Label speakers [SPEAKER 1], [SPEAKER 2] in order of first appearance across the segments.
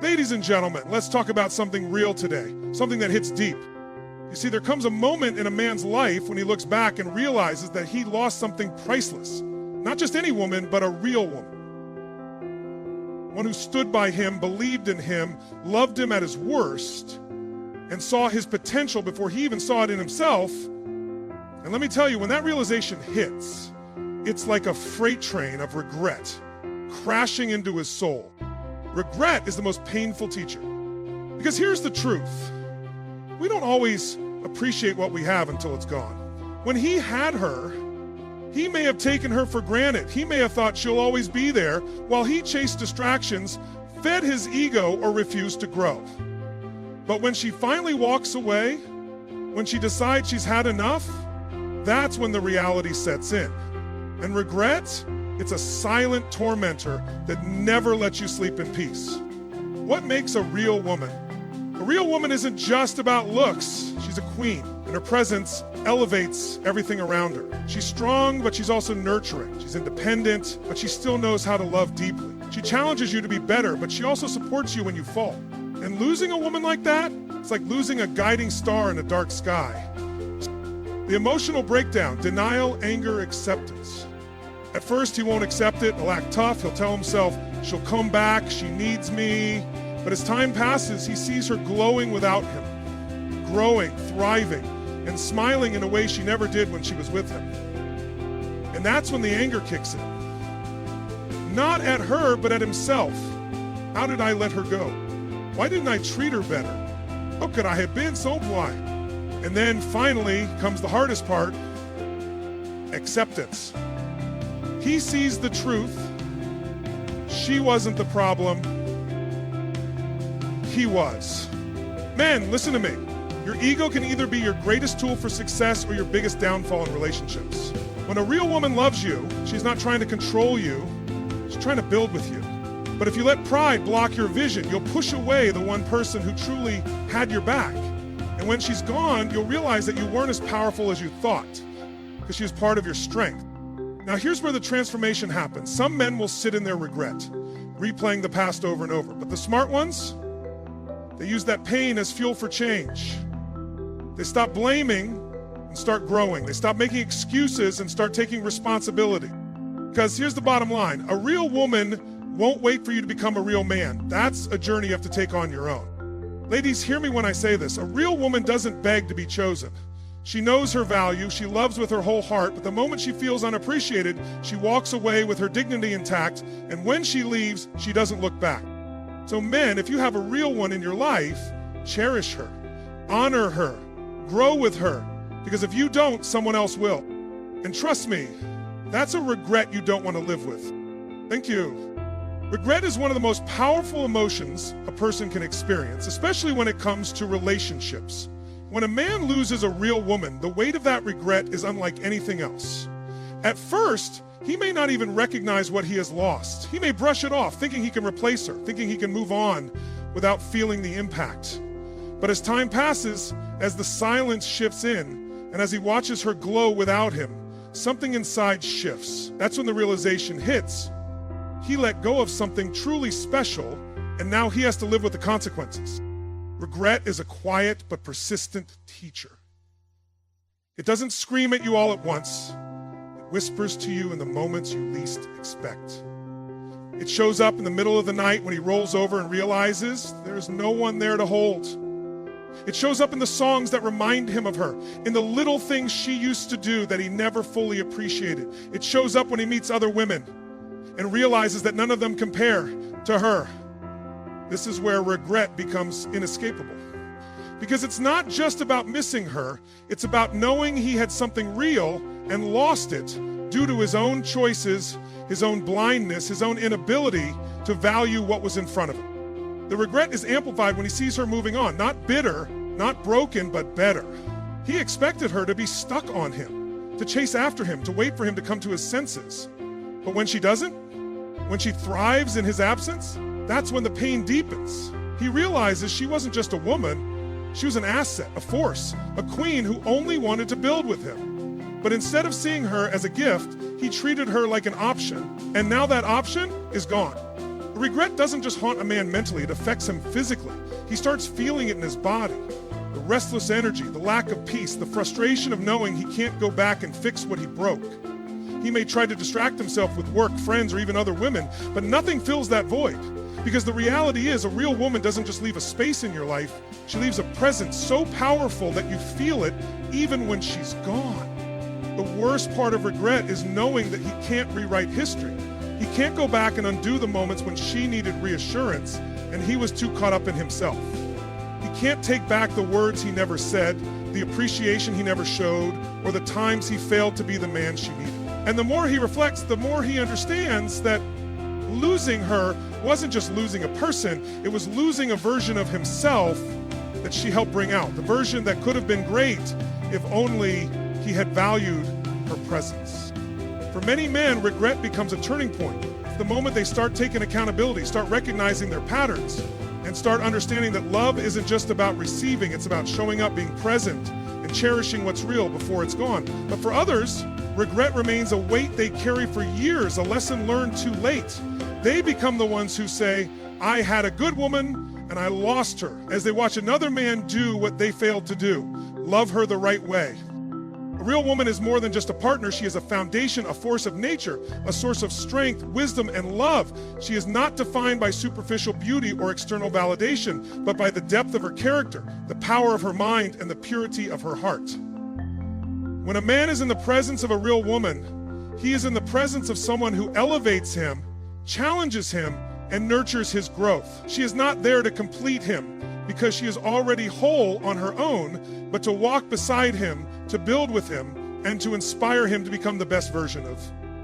[SPEAKER 1] Ladies and gentlemen, let's talk about something real today, something that hits deep. You see, there comes a moment in a man's life when he looks back and realizes that he lost something priceless. Not just any woman, but a real woman. One who stood by him, believed in him, loved him at his worst, and saw his potential before he even saw it in himself. And let me tell you, when that realization hits, it's like a freight train of regret crashing into his soul. Regret is the most painful teacher. Because here's the truth. We don't always appreciate what we have until it's gone. When he had her, he may have taken her for granted. He may have thought she'll always be there while he chased distractions, fed his ego, or refused to grow. But when she finally walks away, when she decides she's had enough, that's when the reality sets in. And regret, it's a silent tormentor that never lets you sleep in peace. What makes a real woman? A real woman isn't just about looks. She's a queen, and her presence elevates everything around her. She's strong, but she's also nurturing. She's independent, but she still knows how to love deeply. She challenges you to be better, but she also supports you when you fall. And losing a woman like that, it's like losing a guiding star in a dark sky. The emotional breakdown, denial, anger, acceptance. At first, he won't accept it. He'll act tough. He'll tell himself, she'll come back. She needs me. But as time passes, he sees her glowing without him, growing, thriving, and smiling in a way she never did when she was with him. And that's when the anger kicks in. Not at her, but at himself. How did I let her go? Why didn't I treat her better? How could I have been so blind? And then finally comes the hardest part, acceptance. He sees the truth. She wasn't the problem. He was. Men, listen to me. Your ego can either be your greatest tool for success or your biggest downfall in relationships. When a real woman loves you, she's not trying to control you. She's trying to build with you. But if you let pride block your vision, you'll push away the one person who truly had your back. And when she's gone, you'll realize that you weren't as powerful as you thought, because she was part of your strength. Now here's where the transformation happens. Some men will sit in their regret, replaying the past over and over. But the smart ones, they use that pain as fuel for change. They stop blaming and start growing. They stop making excuses and start taking responsibility. Because here's the bottom line. A real woman won't wait for you to become a real man. That's a journey you have to take on your own. Ladies, hear me when I say this. A real woman doesn't beg to be chosen. She knows her value, she loves with her whole heart, but the moment she feels unappreciated, she walks away with her dignity intact, and when she leaves, she doesn't look back. So men, if you have a real one in your life, cherish her, honor her, grow with her, because if you don't, someone else will. And trust me, that's a regret you don't want to live with. Thank you. Regret is one of the most powerful emotions a person can experience, especially when it comes to relationships. When a man loses a real woman, the weight of that regret is unlike anything else. At first, he may not even recognize what he has lost. He may brush it off, thinking he can replace her, thinking he can move on without feeling the impact. But as time passes, as the silence shifts in, and as he watches her glow without him, something inside shifts. That's when the realization hits. He let go of something truly special, and now he has to live with the consequences. Regret is a quiet but persistent teacher. It doesn't scream at you all at once. It whispers to you in the moments you least expect. It shows up in the middle of the night when he rolls over and realizes there's no one there to hold. It shows up in the songs that remind him of her, in the little things she used to do that he never fully appreciated. It shows up when he meets other women and realizes that none of them compare to her. This is where regret becomes inescapable. Because it's not just about missing her, it's about knowing he had something real and lost it due to his own choices, his own blindness, his own inability to value what was in front of him. The regret is amplified when he sees her moving on, not bitter, not broken, but better. He expected her to be stuck on him, to chase after him, to wait for him to come to his senses. But when she doesn't, when she thrives in his absence, that's when the pain deepens. He realizes she wasn't just a woman, she was an asset, a force, a queen who only wanted to build with him. But instead of seeing her as a gift, he treated her like an option, and now that option is gone. Regret doesn't just haunt a man mentally, it affects him physically. He starts feeling it in his body. The restless energy, the lack of peace, the frustration of knowing he can't go back and fix what he broke. He may try to distract himself with work, friends, or even other women, but nothing fills that void. Because the reality is, a real woman doesn't just leave a space in your life, she leaves a presence so powerful that you feel it even when she's gone. The worst part of regret is knowing that he can't rewrite history. He can't go back and undo the moments when she needed reassurance and he was too caught up in himself. He can't take back the words he never said, the appreciation he never showed, or the times he failed to be the man she needed. And the more he reflects, the more he understands that losing her wasn't just losing a person, it was losing a version of himself that she helped bring out. The version that could have been great if only he had valued her presence. For many men, regret becomes a turning point. It's the moment they start taking accountability, start recognizing their patterns, and start understanding that love isn't just about receiving, it's about showing up, being present, and cherishing what's real before it's gone. But for others, regret remains a weight they carry for years, a lesson learned too late. They become the ones who say, I had a good woman and I lost her, as they watch another man do what they failed to do, love her the right way. A real woman is more than just a partner. She is a foundation, a force of nature, a source of strength, wisdom, and love. She is not defined by superficial beauty or external validation, but by the depth of her character, the power of her mind, and the purity of her heart. When a man is in the presence of a real woman, he is in the presence of someone who elevates him, challenges him, and nurtures his growth. She is not there to complete him because she is already whole on her own, but to walk beside him, to build with him, and to inspire him to become the best version of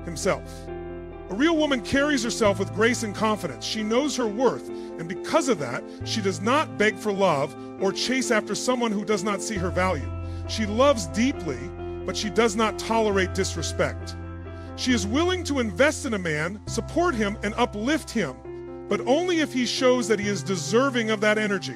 [SPEAKER 1] himself. A real woman carries herself with grace and confidence. She knows her worth, and because of that, she does not beg for love or chase after someone who does not see her value. She loves deeply, but she does not tolerate disrespect. She is willing to invest in a man, support him, and uplift him, but only if he shows that he is deserving of that energy.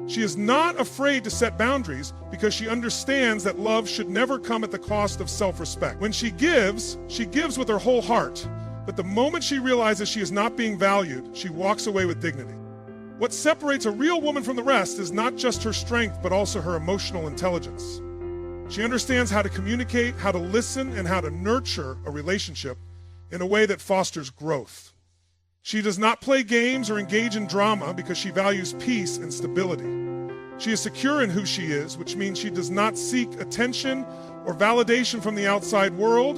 [SPEAKER 1] She is not afraid to set boundaries because she understands that love should never come at the cost of self-respect. When she gives with her whole heart, but the moment she realizes she is not being valued, she walks away with dignity. What separates a real woman from the rest is not just her strength, but also her emotional intelligence. She understands how to communicate, how to listen, and how to nurture a relationship in a way that fosters growth. She does not play games or engage in drama because she values peace and stability. She is secure in who she is, which means she does not seek attention or validation from the outside world.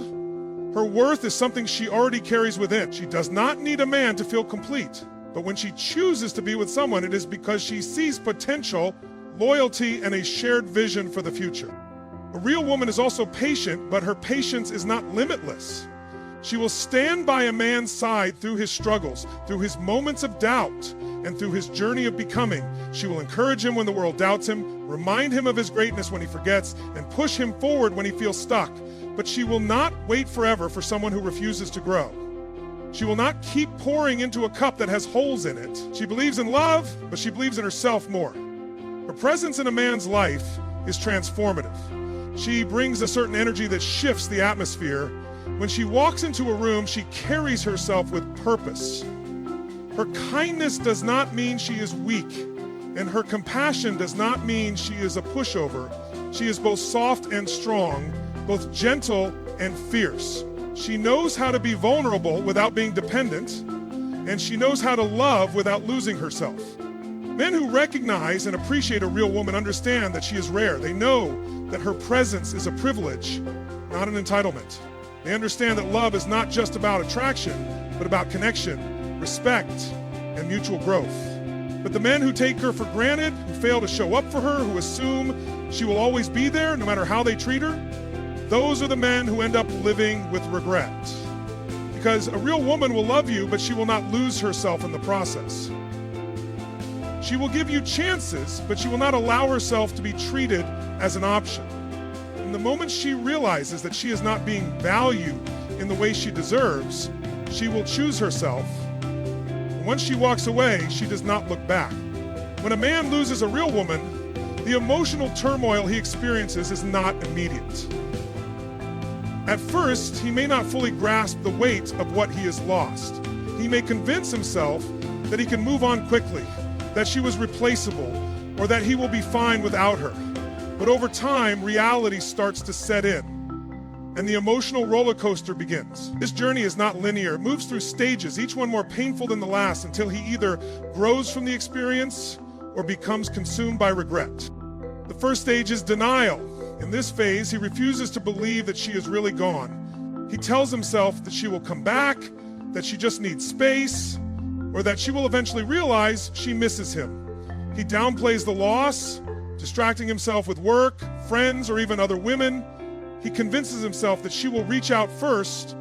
[SPEAKER 1] Her worth is something she already carries within. She does not need a man to feel complete, but when she chooses to be with someone, it is because she sees potential, loyalty, and a shared vision for the future. A real woman is also patient, but her patience is not limitless. She will stand by a man's side through his struggles, through his moments of doubt, and through his journey of becoming. She will encourage him when the world doubts him, remind him of his greatness when he forgets, and push him forward when he feels stuck. But she will not wait forever for someone who refuses to grow. She will not keep pouring into a cup that has holes in it. She believes in love, but she believes in herself more. Her presence in a man's life is transformative. She brings a certain energy that shifts the atmosphere. When she walks into a room, she carries herself with purpose. Her kindness does not mean she is weak, and her compassion does not mean she is a pushover. She is both soft and strong, both gentle and fierce. She knows how to be vulnerable without being dependent, and she knows how to love without losing herself. Men who recognize and appreciate a real woman understand that she is rare. They know that her presence is a privilege, not an entitlement. They understand that love is not just about attraction, but about connection, respect, and mutual growth. But the men who take her for granted, who fail to show up for her, who assume she will always be there no matter how they treat her, those are the men who end up living with regret. Because a real woman will love you, but she will not lose herself in the process. She will give you chances, but she will not allow herself to be treated as an option. And the moment she realizes that she is not being valued in the way she deserves, she will choose herself. And once she walks away, she does not look back. When a man loses a real woman, the emotional turmoil he experiences is not immediate. At first, he may not fully grasp the weight of what he has lost. He may convince himself that he can move on quickly, that she was replaceable, or that he will be fine without her. But over time, reality starts to set in, and the emotional roller coaster begins. This journey is not linear. It moves through stages, each one more painful than the last, until he either grows from the experience or becomes consumed by regret. The first stage is denial. In this phase, he refuses to believe that she is really gone. He tells himself that she will come back, that she just needs space, or that she will eventually realize she misses him. He downplays the loss, distracting himself with work, friends, or even other women. He convinces himself that she will reach out first,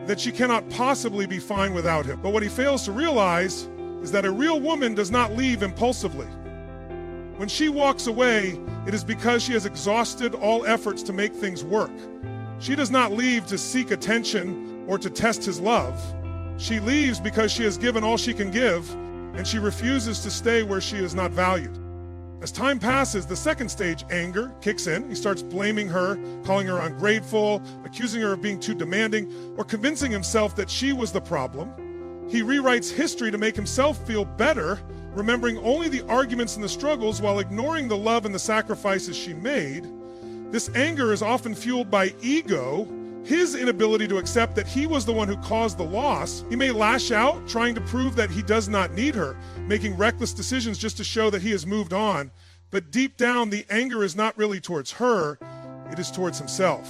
[SPEAKER 1] that she cannot possibly be fine without him. But what he fails to realize is that a real woman does not leave impulsively. When she walks away, it is because she has exhausted all efforts to make things work. She does not leave to seek attention or to test his love. She leaves because she has given all she can give, and she refuses to stay where she is not valued. As time passes, the second stage, anger, kicks in. He starts blaming her, calling her ungrateful, accusing her of being too demanding, or convincing himself that she was the problem. He rewrites history to make himself feel better, remembering only the arguments and the struggles while ignoring the love and the sacrifices she made. This anger is often fueled by ego, his inability to accept that he was the one who caused the loss. He may lash out, trying to prove that he does not need her, making reckless decisions just to show that he has moved on. But deep down, the anger is not really towards her, it is towards himself.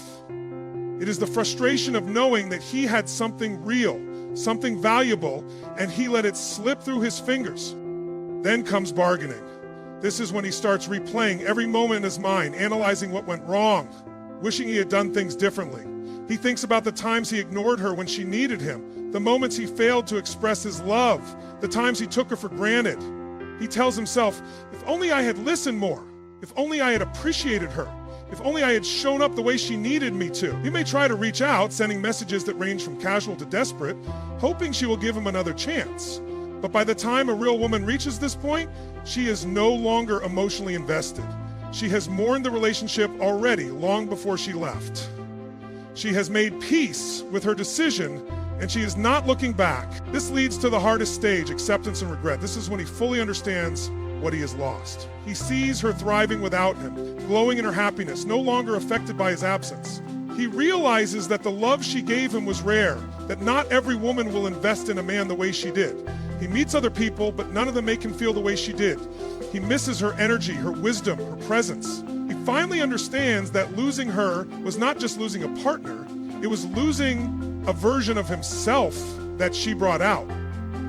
[SPEAKER 1] It is the frustration of knowing that he had something real, something valuable, and he let it slip through his fingers. Then comes bargaining. This is when he starts replaying every moment in his mind, analyzing what went wrong, wishing he had done things differently. He thinks about the times he ignored her when she needed him, the moments he failed to express his love, the times he took her for granted. He tells himself, if only I had listened more, if only I had appreciated her, if only I had shown up the way she needed me to. He may try to reach out, sending messages that range from casual to desperate, hoping she will give him another chance. But by the time a real woman reaches this point, she is no longer emotionally invested. She has mourned the relationship already, long before she left. She has made peace with her decision, and she is not looking back. This leads to the hardest stage, acceptance and regret. This is when he fully understands what he has lost. He sees her thriving without him, glowing in her happiness, no longer affected by his absence. He realizes that the love she gave him was rare, that not every woman will invest in a man the way she did. He meets other people, but none of them make him feel the way she did. He misses her energy, her wisdom, her presence. He finally understands that losing her was not just losing a partner, it was losing a version of himself that she brought out.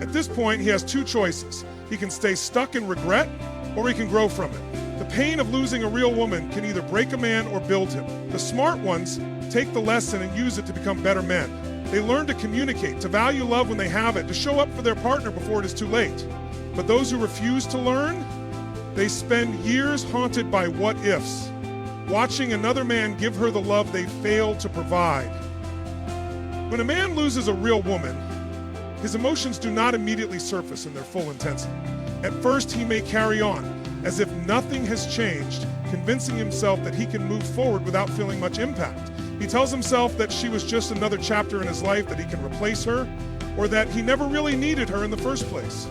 [SPEAKER 1] At this point, he has two choices. He can stay stuck in regret, or he can grow from it. The pain of losing a real woman can either break a man or build him. The smart ones take the lesson and use it to become better men. They learn to communicate, to value love when they have it, to show up for their partner before it is too late. But those who refuse to learn, they spend years haunted by what-ifs, watching another man give her the love they failed to provide. When a man loses a real woman, his emotions do not immediately surface in their full intensity. At first, he may carry on, as if nothing has changed, convincing himself that he can move forward without feeling much impact. He tells himself that she was just another chapter in his life, that he can replace her, or that he never really needed her in the first place.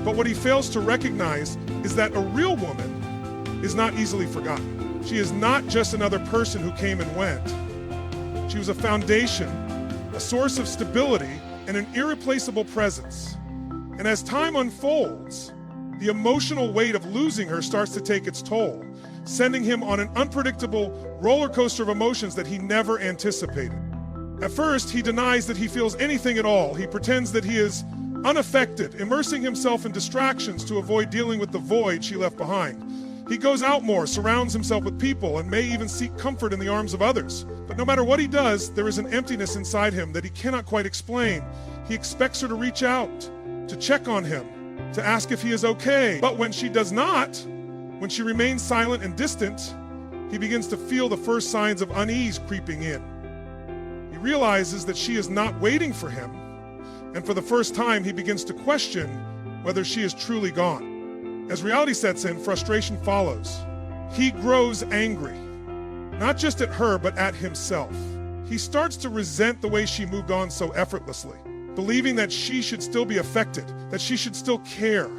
[SPEAKER 1] But what he fails to recognize is that a real woman is not easily forgotten. She is not just another person who came and went. She was a foundation, a source of stability, and an irreplaceable presence. And as time unfolds, the emotional weight of losing her starts to take its toll, sending him on an unpredictable roller coaster of emotions that he never anticipated. At first, he denies that he feels anything at all. He pretends that he is unaffected, immersing himself in distractions to avoid dealing with the void she left behind. He goes out more, surrounds himself with people, and may even seek comfort in the arms of others. But no matter what he does, there is an emptiness inside him that he cannot quite explain. He expects her to reach out, to check on him, to ask if he is okay. But when she does not, when she remains silent and distant, he begins to feel the first signs of unease creeping in. He realizes that she is not waiting for him, and for the first time, he begins to question whether she is truly gone. As reality sets in, frustration follows. He grows angry, not just at her, but at himself. He starts to resent the way she moved on so effortlessly. believing that she should still be affected, that she should still care.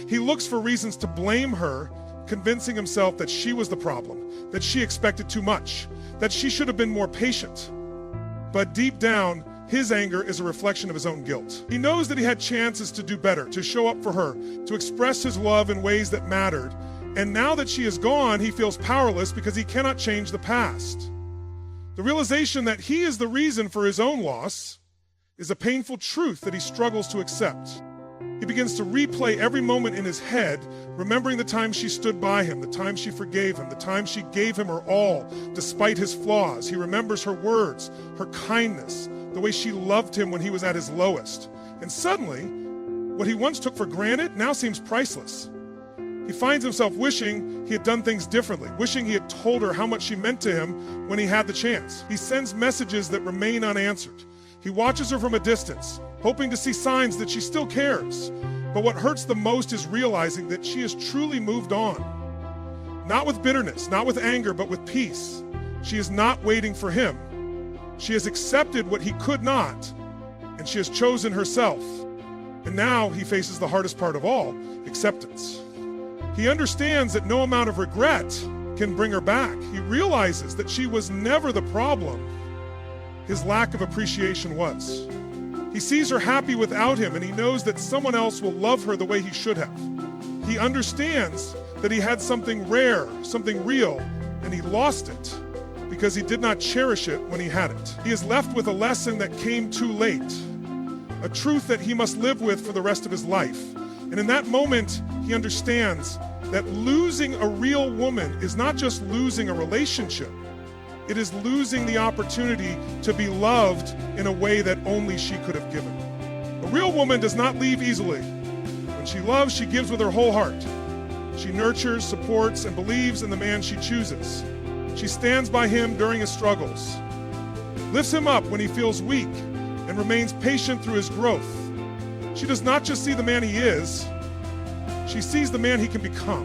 [SPEAKER 1] He looks for reasons to blame her, convincing himself that she was the problem, that she expected too much, that she should have been more patient. But deep down, his anger is a reflection of his own guilt. He knows that he had chances to do better, to show up for her, to express his love in ways that mattered. And now that she is gone, he feels powerless because he cannot change the past. The realization that he is the reason for his own loss is a painful truth that he struggles to accept. He begins to replay every moment in his head, remembering the time she stood by him, the time she forgave him, the time she gave him her all, despite his flaws. He remembers her words, her kindness, the way she loved him when he was at his lowest. And suddenly, what he once took for granted now seems priceless. He finds himself wishing he had done things differently, wishing he had told her how much she meant to him when he had the chance. He sends messages that remain unanswered. He watches her from a distance, hoping to see signs that she still cares. But what hurts the most is realizing that she has truly moved on. Not with bitterness, not with anger, but with peace. She is not waiting for him. She has accepted what he could not, and she has chosen herself. And now he faces the hardest part of all, acceptance. He understands that no amount of regret can bring her back. He realizes that she was never the problem. His lack of appreciation was. He sees her happy without him, and he knows that someone else will love her the way he should have. He understands that he had something rare, something real, and he lost it because he did not cherish it when he had it. He is left with a lesson that came too late, a truth that he must live with for the rest of his life. And in that moment, he understands that losing a real woman is not just losing a relationship. It is losing the opportunity to be loved in a way that only she could have given. A real woman does not leave easily. When she loves, she gives with her whole heart. She nurtures, supports, and believes in the man she chooses. She stands by him during his struggles, lifts him up when he feels weak, and remains patient through his growth. She does not just see the man he is, she sees the man he can become.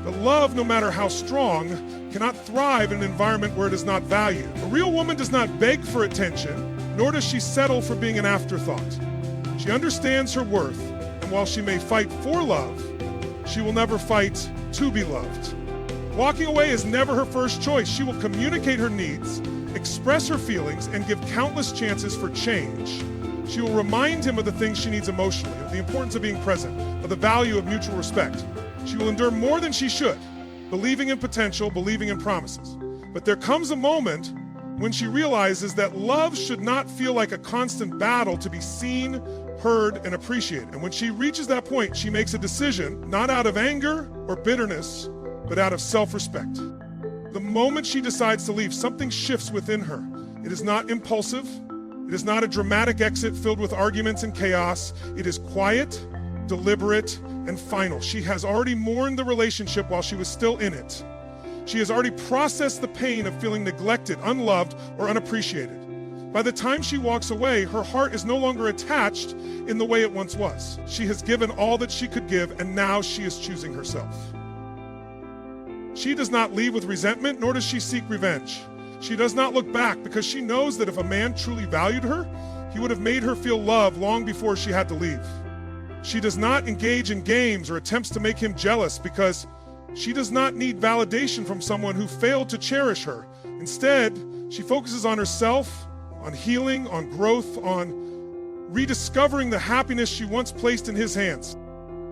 [SPEAKER 1] But love, no matter how strong, cannot thrive in an environment where it is not valued. A real woman does not beg for attention, nor does she settle for being an afterthought. She understands her worth, and while she may fight for love, she will never fight to be loved. Walking away is never her first choice. She will communicate her needs, express her feelings, and give countless chances for change. She will remind him of the things she needs emotionally, of the importance of being present, of the value of mutual respect. She will endure more than she should, believing in potential, believing in promises. But there comes a moment when she realizes that love should not feel like a constant battle to be seen, heard, and appreciated. And when she reaches that point, she makes a decision, not out of anger or bitterness, but out of self-respect. The moment she decides to leave, something shifts within her. It is not impulsive. It is not a dramatic exit filled with arguments and chaos. It is quiet, deliberate, and final. She has already mourned the relationship while she was still in it. She has already processed the pain of feeling neglected, unloved, or unappreciated. By the time she walks away, her heart is no longer attached in the way it once was. She has given all that she could give, and now she is choosing herself. She does not leave with resentment, nor does she seek revenge. She does not look back because she knows that if a man truly valued her, he would have made her feel love long before she had to leave. She does not engage in games or attempts to make him jealous because she does not need validation from someone who failed to cherish her. Instead, she focuses on herself, on healing, on growth, on rediscovering the happiness she once placed in his hands.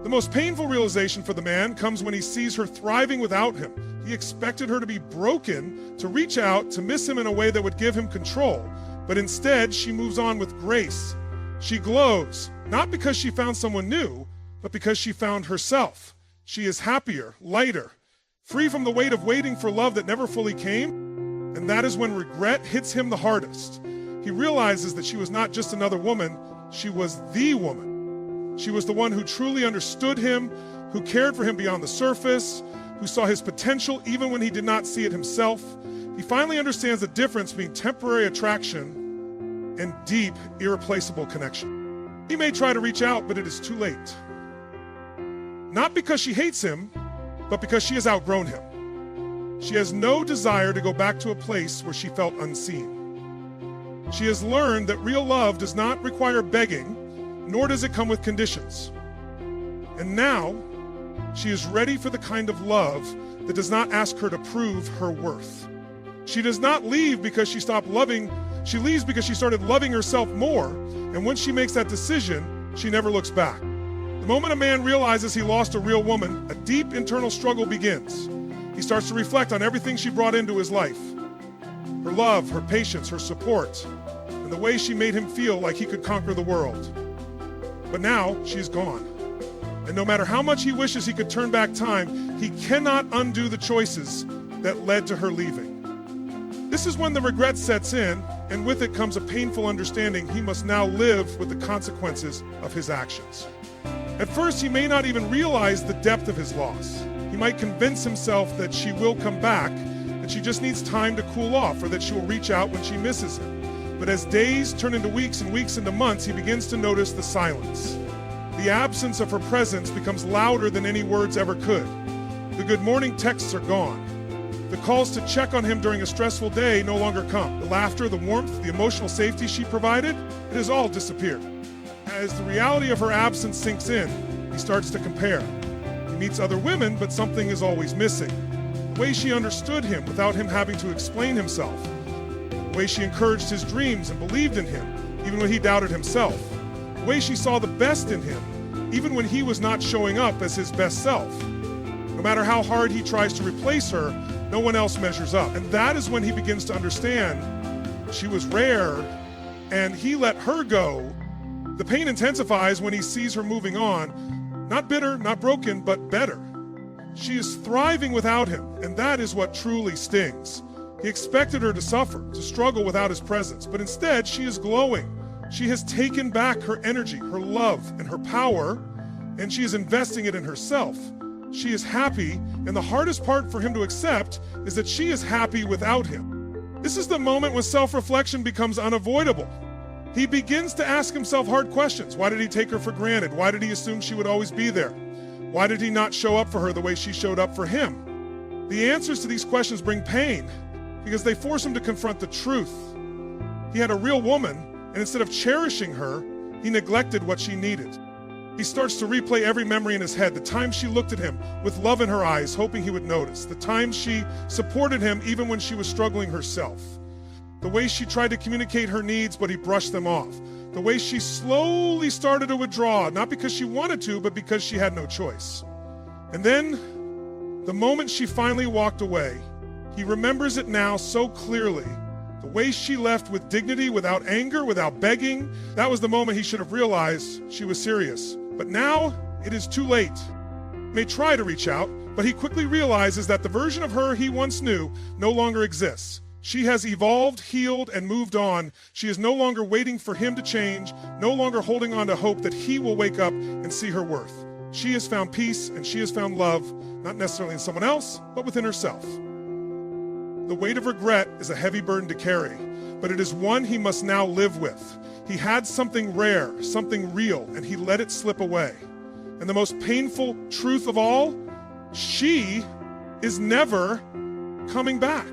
[SPEAKER 1] The most painful realization for the man comes when he sees her thriving without him. He expected her to be broken, to reach out, to miss him in a way that would give him control. But instead, she moves on with grace. She glows, not because she found someone new, but because she found herself. She is happier, lighter, free from the weight of waiting for love that never fully came. And that is when regret hits him the hardest. He realizes that she was not just another woman, she was the woman. She was the one who truly understood him, who cared for him beyond the surface, who saw his potential even when he did not see it himself. He finally understands the difference between temporary attraction and deep, irreplaceable connection. He may try to reach out, but it is too late. Not because she hates him, but because she has outgrown him. She has no desire to go back to a place where she felt unseen. She has learned that real love does not require begging, nor does it come with conditions. And now, she is ready for the kind of love that does not ask her to prove her worth. She does not leave because she stopped loving. She leaves because she started loving herself more. And once she makes that decision, she never looks back. The moment a man realizes he lost a real woman, a deep internal struggle begins. He starts to reflect on everything she brought into his life. Her love, her patience, her support, and the way she made him feel like he could conquer the world. But now, she's gone. And no matter how much he wishes he could turn back time, he cannot undo the choices that led to her leaving. This is when the regret sets in, and with it comes a painful understanding he must now live with the consequences of his actions. At first, he may not even realize the depth of his loss. He might convince himself that she will come back, that she just needs time to cool off, or that she will reach out when she misses him. But as days turn into weeks and weeks into months, he begins to notice the silence. The absence of her presence becomes louder than any words ever could. The good morning texts are gone. The calls to check on him during a stressful day no longer come. The laughter, the warmth, the emotional safety she provided, it has all disappeared. As the reality of her absence sinks in, he starts to compare. He meets other women, but something is always missing. The way she understood him without him having to explain himself. The way she encouraged his dreams and believed in him, even when he doubted himself. The way she saw the best in him, even when he was not showing up as his best self. No matter how hard he tries to replace her, no one else measures up. And that is when he begins to understand she was rare and he let her go. The pain intensifies when he sees her moving on, not bitter, not broken, but better. She is thriving without him, and that is what truly stings. He expected her to suffer, to struggle without his presence, but instead she is glowing. She has taken back her energy, her love, and her power, and she is investing it in herself. She is happy, and the hardest part for him to accept is that she is happy without him. This is the moment when self-reflection becomes unavoidable. He begins to ask himself hard questions. Why did he take her for granted? Why did he assume she would always be there? Why did he not show up for her the way she showed up for him? The answers to these questions bring pain because they force him to confront the truth. He had a real woman, and instead of cherishing her, he neglected what she needed. He starts to replay every memory in his head, the time she looked at him with love in her eyes, hoping he would notice, the time she supported him even when she was struggling herself, the way she tried to communicate her needs but he brushed them off, the way she slowly started to withdraw, not because she wanted to, but because she had no choice. And then, the moment she finally walked away, he remembers it now so clearly. The way she left with dignity, without anger, without begging, that was the moment he should have realized she was serious. But now, it is too late. He may try to reach out, but he quickly realizes that the version of her he once knew no longer exists. She has evolved, healed, and moved on. She is no longer waiting for him to change, no longer holding on to hope that he will wake up and see her worth. She has found peace and she has found love, not necessarily in someone else, but within herself. The weight of regret is a heavy burden to carry, but it is one he must now live with. He had something rare, something real, and he let it slip away. And the most painful truth of all, she is never coming back.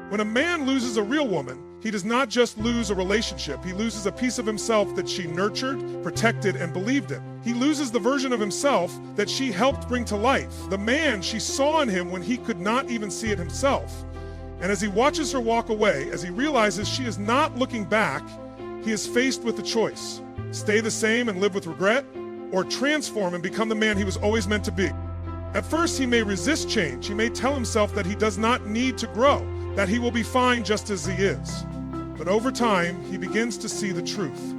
[SPEAKER 1] When a man loses a real woman, he does not just lose a relationship, he loses a piece of himself that she nurtured, protected, and believed in. He loses the version of himself that she helped bring to life, the man she saw in him when he could not even see it himself. And as he watches her walk away, as he realizes she is not looking back, he is faced with the choice: stay the same and live with regret, or transform and become the man he was always meant to be. At first, he may resist change. He may tell himself that he does not need to grow, that he will be fine just as he is. But over time, he begins to see the truth.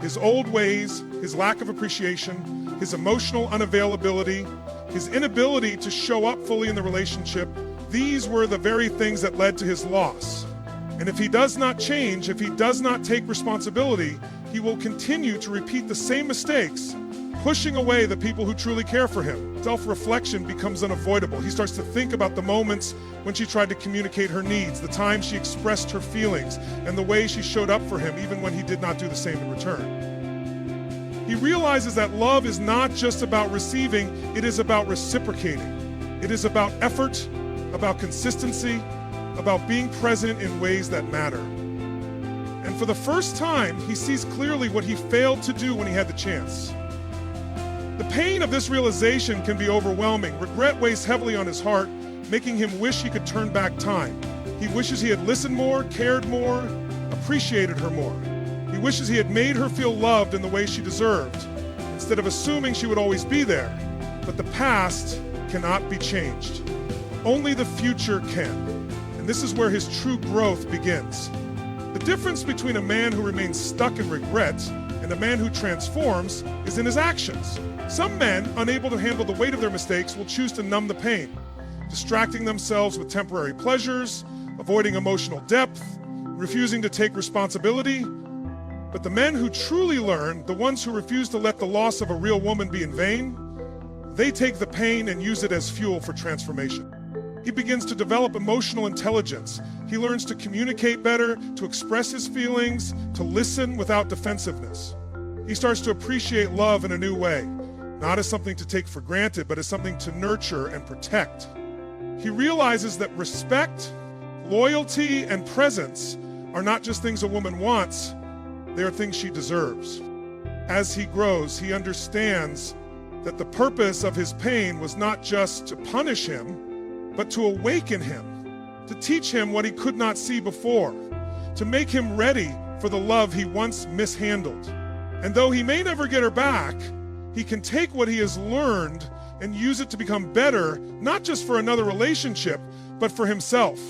[SPEAKER 1] His old ways, his lack of appreciation, his emotional unavailability, his inability to show up fully in the relationship, these were the very things that led to his loss. And if he does not change, if he does not take responsibility, he will continue to repeat the same mistakes, pushing away the people who truly care for him. Self-reflection becomes unavoidable. He starts to think about the moments when she tried to communicate her needs, the time she expressed her feelings, and the way she showed up for him even when he did not do the same in return. He realizes that love is not just about receiving, it is about reciprocating. It is about effort, about consistency, about being present in ways that matter. And for the first time, he sees clearly what he failed to do when he had the chance. The pain of this realization can be overwhelming. Regret weighs heavily on his heart, making him wish he could turn back time. He wishes he had listened more, cared more, appreciated her more. He wishes he had made her feel loved in the way she deserved, instead of assuming she would always be there. But the past cannot be changed. Only the future can. And this is where his true growth begins. The difference between a man who remains stuck in regret and a man who transforms is in his actions. Some men, unable to handle the weight of their mistakes, will choose to numb the pain, distracting themselves with temporary pleasures, avoiding emotional depth, refusing to take responsibility. But the men who truly learn, the ones who refuse to let the loss of a real woman be in vain, they take the pain and use it as fuel for transformation. He begins to develop emotional intelligence. He learns to communicate better, to express his feelings, to listen without defensiveness. He starts to appreciate love in a new way, not as something to take for granted, but as something to nurture and protect. He realizes that respect, loyalty, and presence are not just things a woman wants, they are things she deserves. As he grows, he understands that the purpose of his pain was not just to punish him, but to awaken him, to teach him what he could not see before, to make him ready for the love he once mishandled. And though he may never get her back, he can take what he has learned and use it to become better, not just for another relationship, but for himself.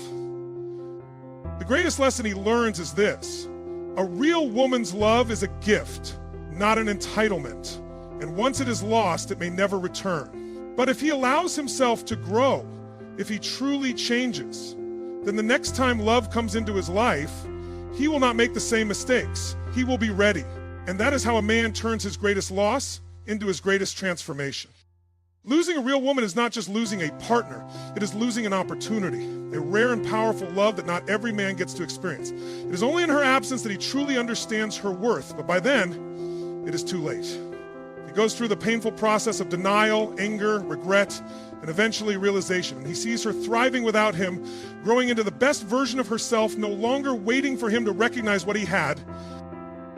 [SPEAKER 1] The greatest lesson he learns is this: a real woman's love is a gift, not an entitlement. And once it is lost, it may never return. But if he allows himself to grow, if he truly changes, then the next time love comes into his life, he will not make the same mistakes. He will be ready. And that is how a man turns his greatest loss into his greatest transformation. Losing a real woman is not just losing a partner, it is losing an opportunity, a rare and powerful love that not every man gets to experience. It is only in her absence that he truly understands her worth, but by then, it is too late. He goes through the painful process of denial, anger, regret, and eventually realization. He sees her thriving without him, growing into the best version of herself, no longer waiting for him to recognize what he had.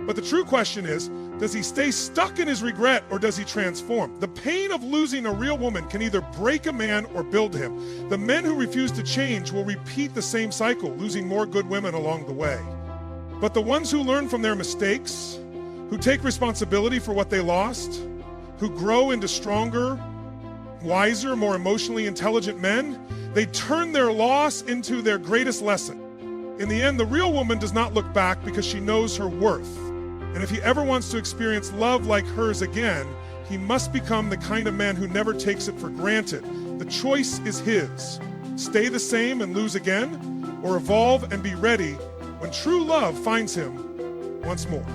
[SPEAKER 1] But the true question is, does he stay stuck in his regret or does he transform? The pain of losing a real woman can either break a man or build him. The men who refuse to change will repeat the same cycle, losing more good women along the way. But the ones who learn from their mistakes, who take responsibility for what they lost, who grow into stronger, wiser, more emotionally intelligent men, they turn their loss into their greatest lesson. In the end, the real woman does not look back because she knows her worth. And if he ever wants to experience love like hers again, he must become the kind of man who never takes it for granted. The choice is his. Stay the same and lose again, or evolve and be ready when true love finds him once more.